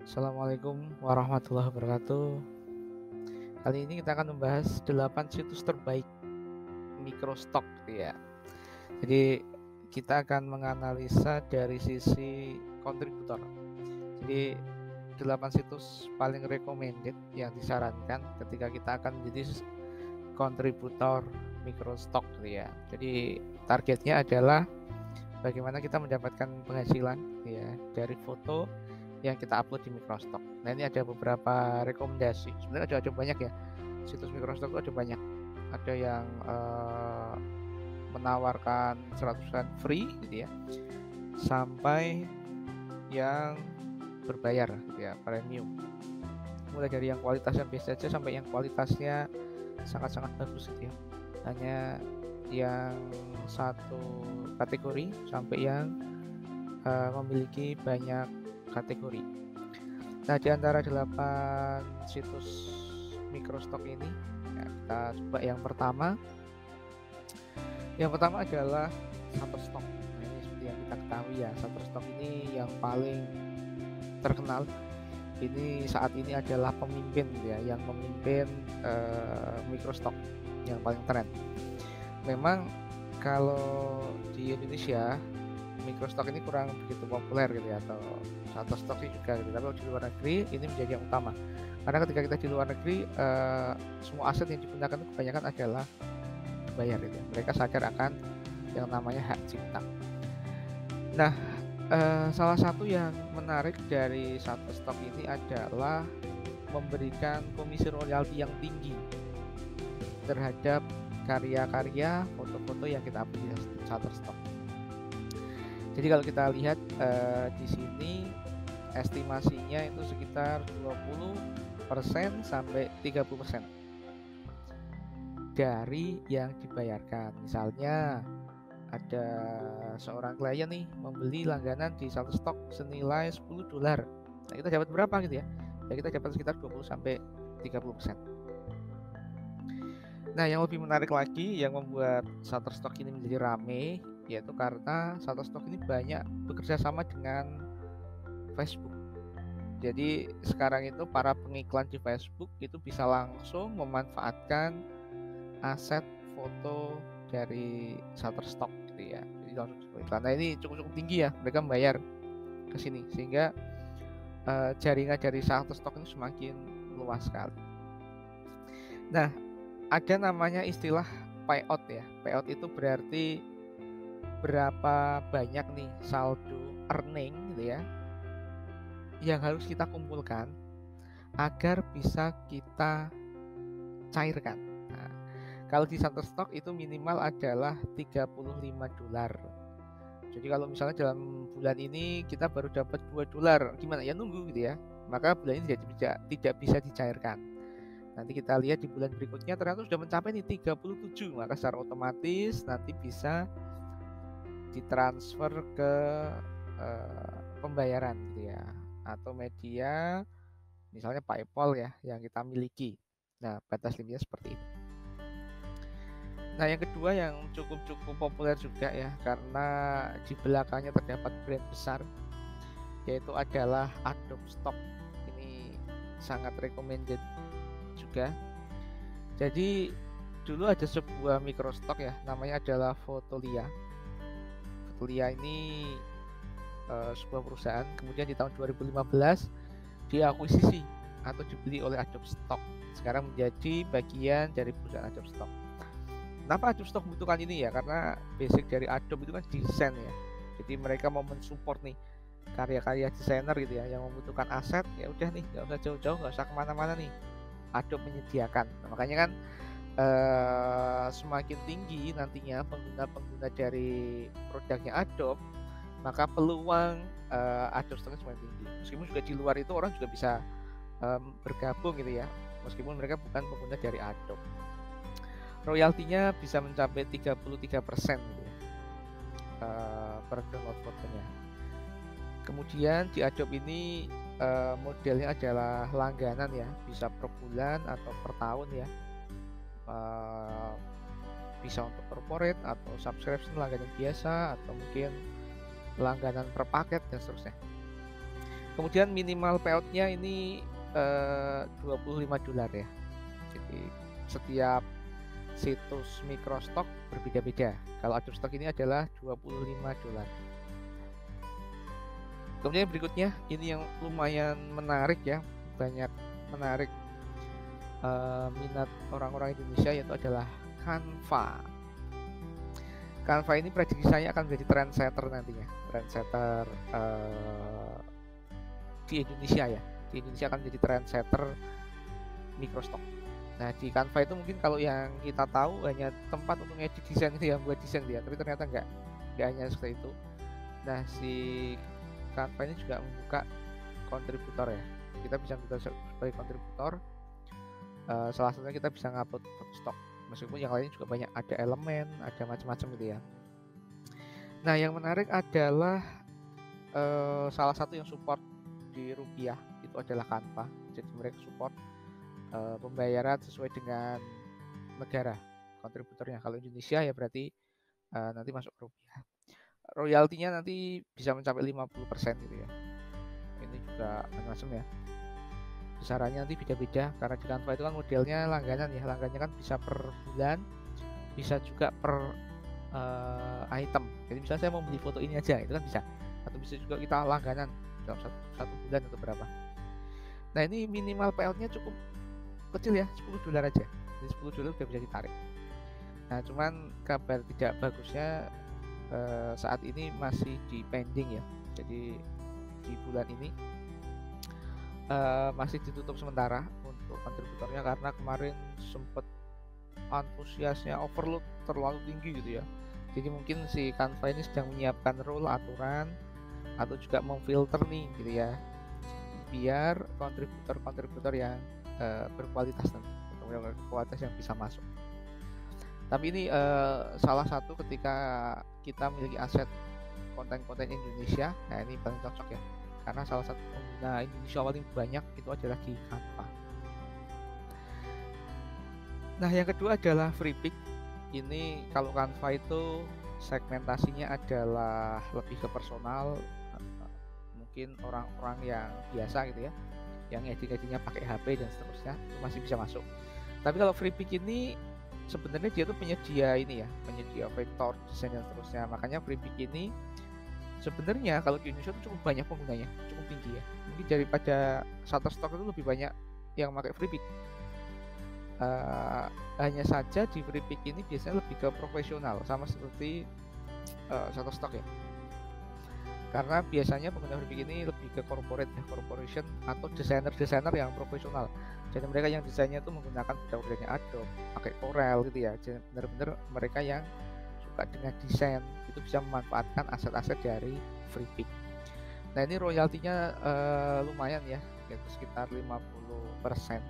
Assalamualaikum warahmatullahi wabarakatuh. Kali ini kita akan membahas 8 situs terbaik microstock ya. Jadi kita akan menganalisa dari sisi kontributor. Jadi 8 situs paling recommended yang disarankan ketika kita akan menjadi kontributor microstock ya. Jadi targetnya adalah bagaimana kita mendapatkan penghasilan ya dari foto yang kita upload di microstock. Nah, ini ada beberapa rekomendasi. Sebenarnya ada banyak ya. Situs microstock itu ada banyak. Ada yang menawarkan 100% free gitu ya. Sampai yang berbayar gitu ya, premium. Mulai dari yang kualitasnya biasa saja sampai yang kualitasnya sangat-sangat bagus gitu ya. Hanya yang satu kategori sampai yang memiliki banyak kategori. Nah, di antara 8 situs microstock ini ya, kita coba yang pertama. Yang pertama adalah Shutterstock. Nah, ini seperti yang kita ketahui ya, Shutterstock ini yang paling terkenal. Ini saat ini adalah pemimpin ya, yang memimpin microstock yang paling tren. Memang kalau di Indonesia microstock ini kurang begitu populer gitu ya, atau Shutterstock sih juga gitu. Tapi kalau di luar negeri ini menjadi yang utama, karena ketika kita di luar negeri semua aset yang digunakan itu kebanyakan adalah bayar gitu ya. Mereka sadar akan yang namanya hak cipta. Nah, salah satu yang menarik dari Shutterstock ini adalah memberikan komisi royalti yang tinggi terhadap karya-karya foto-foto yang kita upload di Shutterstock. Jadi kalau kita lihat di sini estimasinya itu sekitar 20% sampai 30% dari yang dibayarkan. Misalnya ada seorang klien nih membeli langganan di Shutterstock senilai $10. Nah, kita dapat berapa gitu ya? Ya kita dapat sekitar 20 sampai 30%. Nah, yang lebih menarik lagi yang membuat Shutterstock ini menjadi rame yaitu karena Shutterstock ini banyak bekerja sama dengan Facebook. Jadi sekarang itu para pengiklan di Facebook itu bisa langsung memanfaatkan aset foto dari Shutterstock gitu ya. Jadi langsung iklan. Nah, ini cukup tinggi ya, mereka membayar ke sini sehingga jaringan dari Shutterstock ini semakin luas sekali. Nah, ada namanya istilah payout ya. Payout itu berarti berapa banyak nih saldo earning gitu ya yang harus kita kumpulkan agar bisa kita cairkan. Nah, kalau di Shutterstock itu minimal adalah $35. Jadi kalau misalnya dalam bulan ini kita baru dapat $2, gimana ya, nunggu gitu ya. Maka bulan ini tidak bisa dicairkan. Nanti kita lihat di bulan berikutnya ternyata sudah mencapai nih 37, maka secara otomatis nanti bisa ditransfer ke pembayaran gitu ya, atau media misalnya PayPal ya yang kita miliki. Nah, batas limitnya seperti itu. Nah, yang kedua yang cukup populer juga ya, karena di belakangnya terdapat brand besar, yaitu adalah Adobe Stock. Ini sangat recommended juga. Jadi dulu ada sebuah microstock ya, namanya adalah Fotolia. Fotolia ini sebuah perusahaan, kemudian di tahun 2015 diakuisisi atau dibeli oleh Adobe Stock. Sekarang menjadi bagian dari perusahaan Adobe Stock. Kenapa Adobe Stock membutuhkan ini ya? Karena basic dari Adobe itu kan desain ya. Jadi mereka mau mensupport nih karya-karya desainer gitu ya, yang membutuhkan aset. Ya udah nih, nggak usah jauh-jauh, nggak usah kemana-mana nih, Adobe menyediakan. Nah, makanya kan semakin tinggi nantinya pengguna-pengguna dari produknya Adobe, maka peluang Adobe Stock semakin tinggi. Meskipun juga di luar itu orang juga bisa bergabung gitu ya, meskipun mereka bukan pengguna dari Adobe. Royaltinya bisa mencapai 33% gitu ya, per download fotonya. Kemudian di Adobe ini modelnya adalah langganan ya, bisa per bulan atau per tahun ya. Bisa untuk corporate atau subscription langganan biasa, atau mungkin langganan per paket dan seterusnya. Kemudian minimal payoutnya ini $25 ya. Jadi setiap situs microstock berbeda-beda. Kalau Adobe Stock ini adalah $25. Kemudian berikutnya ini yang lumayan menarik ya, banyak menarik minat orang-orang Indonesia, yaitu adalah Canva. Canva ini prediksi saya akan menjadi trendsetter nantinya, trendsetter di Indonesia ya. Di Indonesia akan menjadi trendsetter microstock. Nah, di Canva itu mungkin kalau yang kita tahu hanya tempat untuk edit desain itu ya, buat desain dia, tapi ternyata nggak hanya seperti itu. Nah, si Canva ini juga membuka kontributor ya. Kita bisa sebagai kontributor. Salah satunya kita bisa ngupload foto stok. Meskipun yang lain juga banyak, ada elemen, ada macam-macam gitu ya. Nah, yang menarik adalah salah satu yang support di rupiah itu adalah Canva. Jadi mereka support pembayaran sesuai dengan negara kontributornya. Kalau Indonesia ya berarti nanti masuk ke rupiah. Royaltinya nanti bisa mencapai 50% gitu ya. Ini juga macam-macam ya. Besarannya nanti beda-beda karena di Canva itu kan modelnya langganan ya. Langganannya kan bisa per bulan, bisa juga per item. Jadi misalnya saya mau beli foto ini aja, itu kan bisa. Atau bisa juga kita langganan dalam satu bulan atau berapa. Nah, ini minimal payoutnya cukup kecil ya, $10 aja. Jadi $10 udah bisa ditarik. Nah, cuman kabar tidak bagusnya saat ini masih di pending ya. Jadi di bulan ini masih ditutup sementara untuk kontributornya karena kemarin sempat antusiasnya overload terlalu tinggi gitu ya. Jadi mungkin si Canva ini sedang menyiapkan rule aturan atau juga memfilter nih gitu ya, biar kontributor yang berkualitas nanti, kualitas yang bisa masuk. Tapi ini salah satu ketika kita memiliki aset konten-konten Indonesia, nah ini paling cocok ya, karena salah satu pengguna Indonesia paling banyak itu adalah di Canva. Nah, yang kedua adalah FreePic. Ini kalau Canva itu segmentasinya adalah lebih ke personal, mungkin orang-orang yang biasa gitu ya, yang edit-editnya pakai HP dan seterusnya, itu masih bisa masuk. Tapi kalau FreePic ini sebenarnya dia tuh penyedia ini ya, penyedia vektor, desain dan seterusnya. Makanya FreePic ini sebenarnya kalau di Indonesia itu cukup banyak penggunanya, cukup tinggi ya. Mungkin daripada Shutterstock itu lebih banyak yang pakai FreePic. Hanya saja di FreePic ini biasanya lebih ke profesional, sama seperti Shutterstock ya. Karena biasanya pengguna FreePic ini lebih ke corporate ya, corporation atau desainer yang profesional. Jadi mereka yang desainnya itu menggunakan produk-produknya Adobe, pakai Corel gitu ya. Jadi benar-benar mereka yang suka dengan desain itu bisa memanfaatkan aset-aset dari FreePic. Nah, ini royaltinya lumayan ya, yaitu sekitar 50%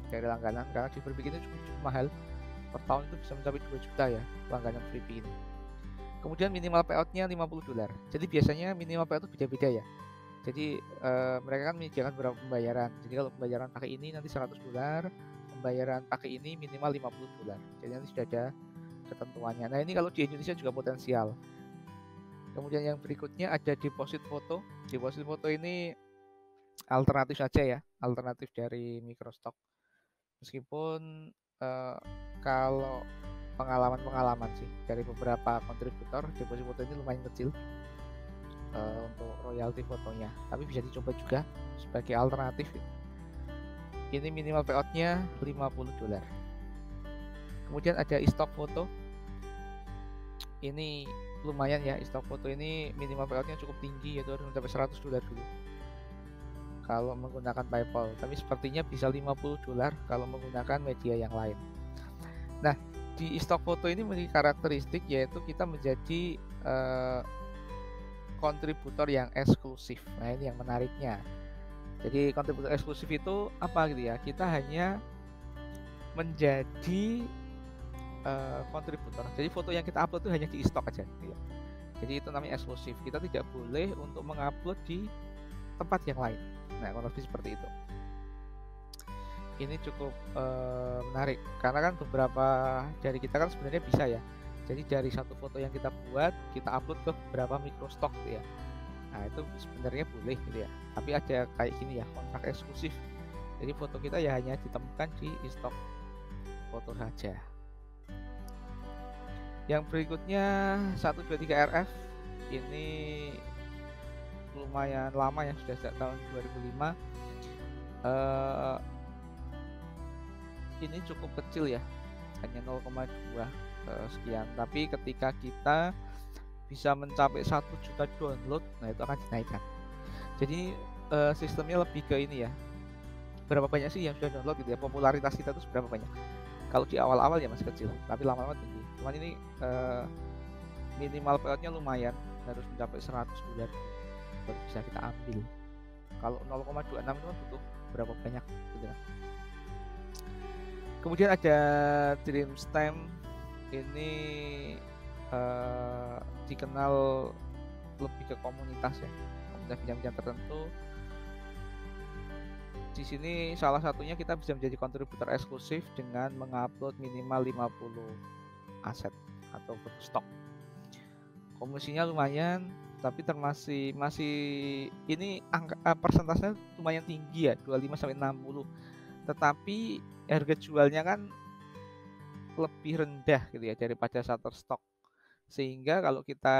dari langganan, karena di FreePic ini cukup mahal. Per tahun itu bisa mencapai 2 juta ya langganan FreePic ini. Kemudian minimal payoutnya $50. Jadi biasanya minimal payout itu beda-beda ya. Jadi mereka kan menyediakan beberapa pembayaran. Jadi kalau pembayaran pakai ini nanti $100, pembayaran pakai ini minimal $50. Jadi nanti sudah ada ketentuannya. Nah, ini kalau di Indonesia juga potensial. Kemudian yang berikutnya ada deposit foto. Deposit foto ini alternatif saja ya, alternatif dari microstock. Meskipun kalau pengalaman sih dari beberapa kontributor, deposit foto ini lumayan kecil untuk royalti fotonya, tapi bisa dicoba juga sebagai alternatif. Ini minimal payoutnya $50. Kemudian ada stock foto. Ini lumayan ya, stock foto ini minimal payoutnya cukup tinggi, yaitu harus mencapai $100 dulu kalau menggunakan PayPal, tapi sepertinya bisa $50 kalau menggunakan media yang lain. Nah, di stock foto ini memiliki karakteristik yaitu kita menjadi kontributor yang eksklusif. Nah, ini yang menariknya. Jadi kontributor eksklusif itu apa gitu ya? Kita hanya menjadi kontributor. Jadi foto yang kita upload itu hanya di stock aja gitu ya. Jadi itu namanya eksklusif. Kita tidak boleh untuk mengupload di tempat yang lain. Nah, kurang lebih seperti itu. Ini cukup menarik karena kan beberapa dari kita kan sebenarnya bisa ya. Jadi dari satu foto yang kita buat, kita upload ke beberapa microstock gitu ya. Nah, itu sebenarnya boleh gitu ya. Tapi ada kayak gini ya, kontrak eksklusif. Jadi foto kita ya hanya ditemukan di stok foto saja. Yang berikutnya 123 RF ini lumayan lama ya, sudah sejak tahun 2005. Ini cukup kecil ya, hanya 0,2 sekian. Tapi ketika kita bisa mencapai 1 juta download, nah itu akan dinaikkan. Jadi sistemnya lebih ke ini ya, berapa banyak sih yang sudah download gitu ya, popularitas kita itu seberapa banyak. Kalau di awal-awal ya masih kecil, tapi lama-lama tinggi. Cuman ini minimal payloadnya lumayan, harus mencapai 100 dolar baru bisa kita ambil. Kalau 0,26 itu kan butuh berapa banyak gitu kan. Kemudian ada Dreamstamp, ini dikenal lebih ke komunitas ya, komunitas bidang-bidang tertentu. Di sini salah satunya kita bisa menjadi kontributor eksklusif dengan mengupload minimal 50 aset atau stok. Komisinya lumayan, tapi masih ini angka persentasenya lumayan tinggi ya, 25 sampai 60. Tetapi harga jualnya kan lebih rendah gitu ya daripada Shutterstock. Sehingga kalau kita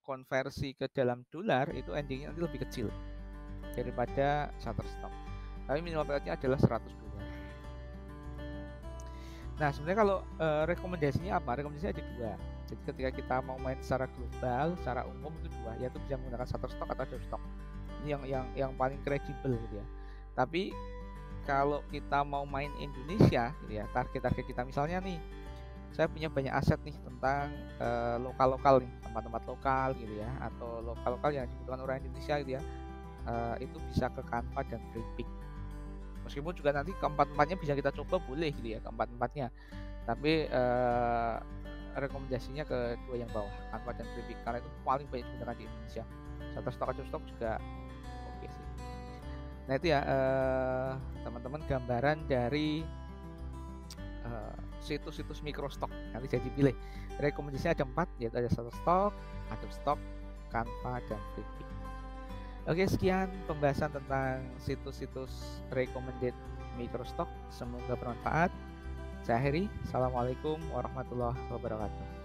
konversi ke dalam dolar itu endingnya nanti lebih kecil daripada Shutterstock. Tapi minimal payloadnya adalah 100 dolar. Nah, sebenarnya kalau rekomendasinya apa? Rekomendasinya ada dua. Jadi ketika kita mau main secara global, secara umum itu dua, yaitu bisa menggunakan Shutterstock atau Adobe. Ini yang paling kredibel gitu ya. Tapi kalau kita mau main Indonesia gitu ya, target kita misalnya nih, saya punya banyak aset nih tentang lokal-lokal nih, tempat-tempat lokal gitu ya, atau lokal-lokal yang dibutuhkan orang Indonesia gitu ya. Itu bisa ke Canva dan Freepik. Meskipun juga nanti keempat-empatnya bisa kita coba, boleh gitu ya, keempat-empatnya. Tapi rekomendasinya ke dua yang bawah, Canva dan Freepik, karena itu paling banyak digunakan di Indonesia. Shutterstock juga oke sih. Nah itu ya teman-teman, gambaran dari situs-situs microstock. Nanti jadi pilih. Rekomendasinya ada 4, yaitu ada Shutterstock, Adobe Stock, Canva, dan Freepik. Oke, sekian pembahasan tentang situs-situs recommended microstock. Semoga bermanfaat. Saya akhiri. Assalamualaikum warahmatullahi wabarakatuh.